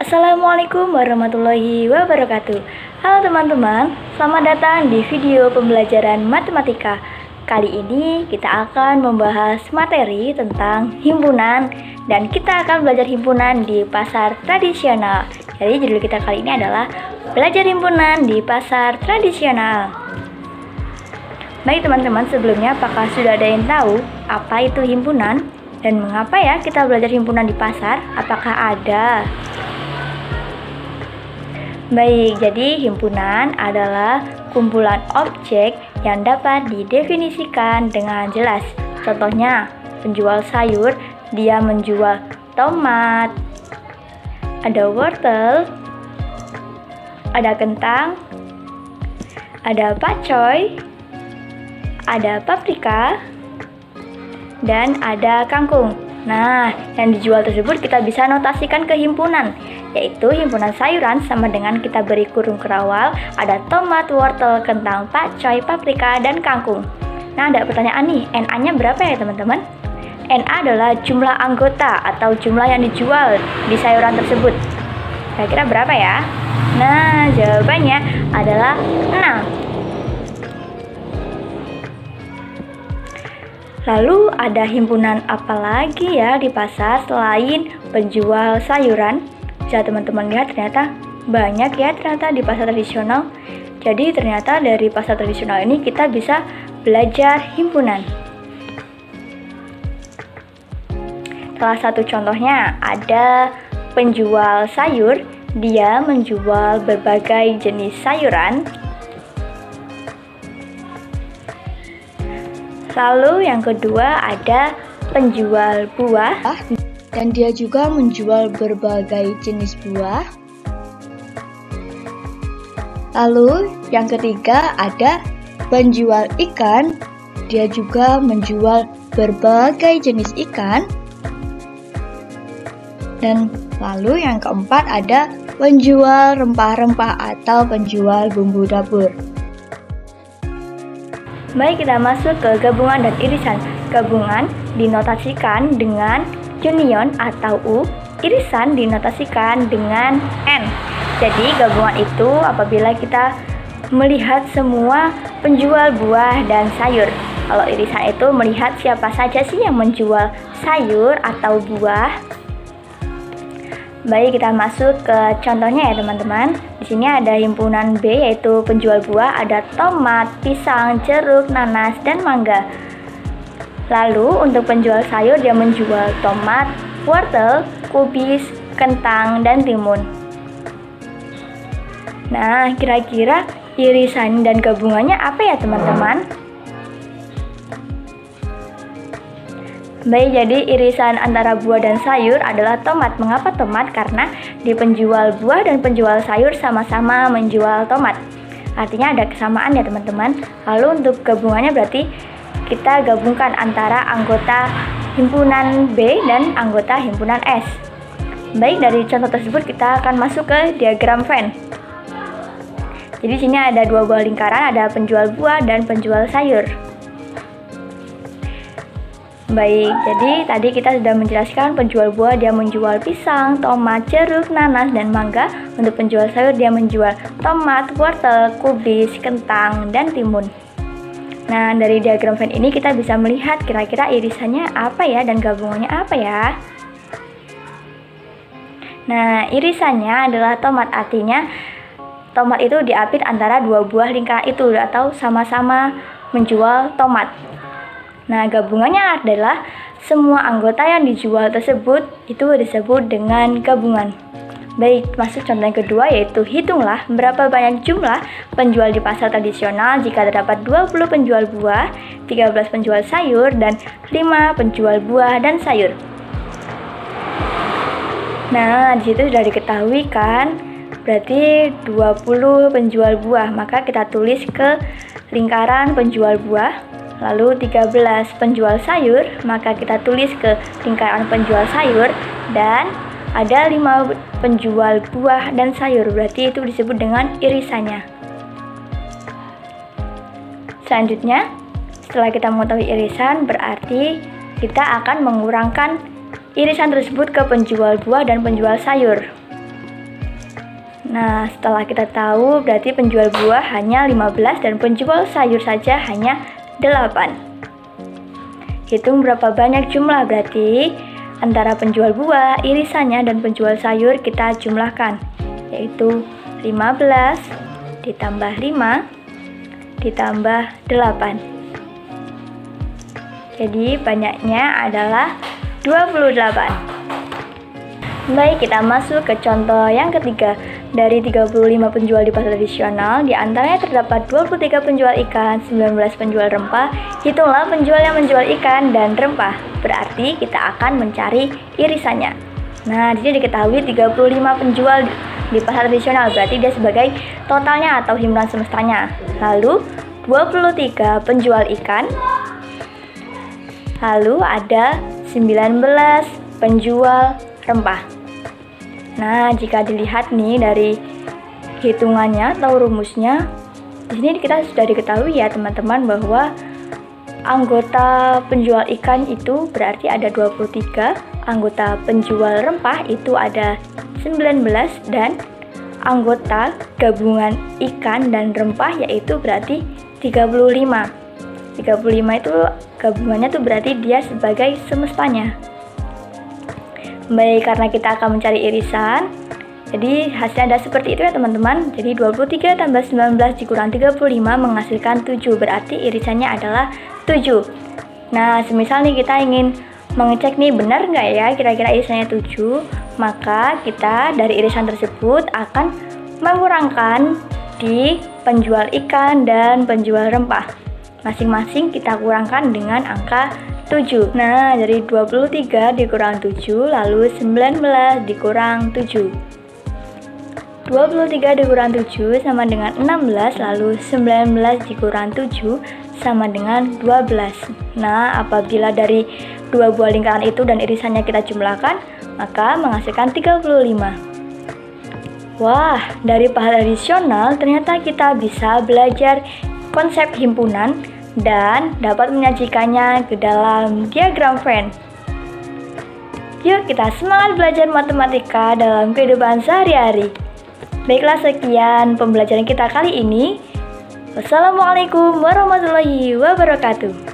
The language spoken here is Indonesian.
Assalamualaikum warahmatullahi wabarakatuh. Halo teman-teman, selamat datang di video pembelajaran matematika. Kali ini kita akan membahas materi tentang himpunan dan kita akan belajar himpunan di pasar tradisional. Jadi judul kita kali ini adalah belajar himpunan di pasar tradisional. Baik teman-teman, sebelumnya apakah sudah ada yang tahu apa itu himpunan dan mengapa ya kita belajar himpunan di pasar? Apakah ada? Baik, jadi himpunan adalah kumpulan objek yang dapat didefinisikan dengan jelas. Contohnya, penjual sayur, dia menjual tomat, ada wortel, ada kentang, ada pakcoy, ada paprika, dan ada kangkung. Nah, yang dijual tersebut kita bisa notasikan ke himpunan, yaitu himpunan sayuran sama dengan kita beri kurung kerawal, ada tomat, wortel, kentang, pakcoy, paprika, dan kangkung. Nah, ada pertanyaan nih, NA-nya berapa ya teman-teman? NA adalah jumlah anggota atau jumlah yang dijual di sayuran tersebut. Kira-kira berapa ya? Nah, jawabannya adalah 6. Lalu ada himpunan apa lagi ya di pasar selain penjual sayuran? Bisa teman-teman lihat ternyata banyak ya ternyata di pasar tradisional. Jadi ternyata dari pasar tradisional ini kita bisa belajar himpunan. Salah satu contohnya ada penjual sayur, dia menjual berbagai jenis sayuran. Lalu yang kedua ada penjual buah dan dia juga menjual berbagai jenis buah. Lalu yang ketiga ada penjual ikan, dia juga menjual berbagai jenis ikan. Dan lalu yang keempat ada penjual rempah-rempah atau penjual bumbu dapur. Baik, kita masuk ke gabungan dan irisan. Gabungan dinotasikan dengan union atau U, irisan dinotasikan dengan N. Jadi gabungan itu apabila kita melihat semua penjual buah dan sayur. Kalau irisan itu melihat siapa saja sih yang menjual sayur atau buah. Baik, kita masuk ke contohnya ya teman-teman. Di sini ada himpunan B yaitu penjual buah, ada tomat, pisang, jeruk, nanas, dan mangga. Lalu untuk penjual sayur dia menjual tomat, wortel, kubis, kentang, dan timun. Nah, kira-kira irisan dan gabungannya apa ya teman-teman? Baik, jadi irisan antara buah dan sayur adalah tomat. Mengapa tomat? Karena di penjual buah dan penjual sayur sama-sama menjual tomat. Artinya ada kesamaan ya teman-teman. Lalu untuk gabungannya berarti kita gabungkan antara anggota himpunan B dan anggota himpunan S. Baik, dari contoh tersebut kita akan masuk ke diagram Venn. Jadi sini ada dua buah lingkaran, ada penjual buah dan penjual sayur. Baik, jadi tadi kita sudah menjelaskan penjual buah dia menjual pisang, tomat, jeruk, nanas, dan mangga. Untuk penjual sayur dia menjual tomat, wortel, kubis, kentang, dan timun. Nah, dari diagram Venn ini kita bisa melihat kira-kira irisannya apa ya dan gabungannya apa ya. Nah, irisannya adalah tomat, artinya tomat itu diapit antara dua buah lingkaran itu atau sama-sama menjual tomat. Nah, gabungannya adalah semua anggota yang dijual tersebut itu disebut dengan gabungan. Baik, masuk contoh yang kedua yaitu hitunglah berapa banyak jumlah penjual di pasar tradisional jika terdapat 20 penjual buah, 13 penjual sayur, dan 5 penjual buah dan sayur. Nah, disitu sudah diketahui kan, berarti 20 penjual buah, maka kita tulis ke lingkaran penjual buah. Lalu 13 penjual sayur, maka kita tulis ke lingkaran penjual sayur. Dan ada 5 penjual buah dan sayur, berarti itu disebut dengan irisannya. Selanjutnya, setelah kita mengetahui irisan, berarti kita akan mengurangkan irisan tersebut ke penjual buah dan penjual sayur. Nah, setelah kita tahu berarti penjual buah hanya 15 dan penjual sayur saja hanya 8. Hitung berapa banyak jumlah, berarti antara penjual buah, irisannya, dan penjual sayur kita jumlahkan, yaitu 15 ditambah 5 ditambah 8. Jadi banyaknya adalah 28. Baik, kita masuk ke contoh yang ketiga. Dari 35 penjual di pasar tradisional, di antaranya terdapat 23 penjual ikan, 19 penjual rempah. Hitunglah penjual yang menjual ikan dan rempah. Berarti kita akan mencari irisannya. Nah, di sini diketahui 35 penjual di pasar tradisional, berarti dia sebagai totalnya atau himpunan semestanya. Lalu 23 penjual ikan. Lalu ada 19 penjual rempah. Nah, jika dilihat nih dari hitungannya atau rumusnya, di sini kita sudah diketahui ya teman-teman bahwa anggota penjual ikan itu berarti ada 23, anggota penjual rempah itu ada 19, dan anggota gabungan ikan dan rempah yaitu berarti 35. 35 itu gabungannya tuh berarti dia sebagai semestanya. Baik, karena kita akan mencari irisan, jadi hasilnya ada seperti itu ya teman-teman. Jadi 23 tambah 19 dikurang 35 menghasilkan 7, berarti irisannya adalah 7. Nah, semisal nih kita ingin mengecek nih benar nggak ya kira-kira irisannya 7, maka kita dari irisan tersebut akan mengurangkan di penjual ikan dan penjual rempah. Masing-masing kita kurangkan dengan angka 7. Nah, dari 23 dikurang 7, lalu 19 dikurang 7. 23 dikurang 7 sama dengan 16, lalu 19 dikurang 7 sama dengan 12. Nah, apabila dari dua buah lingkaran itu dan irisannya kita jumlahkan, maka menghasilkan 35. Wah, dari pasar tradisional ternyata kita bisa belajar konsep himpunan dan dapat menyajikannya ke dalam diagram Venn. Yuk kita semangat belajar matematika dalam kehidupan sehari-hari. Baiklah, sekian pembelajaran kita kali ini. Wassalamualaikum warahmatullahi wabarakatuh.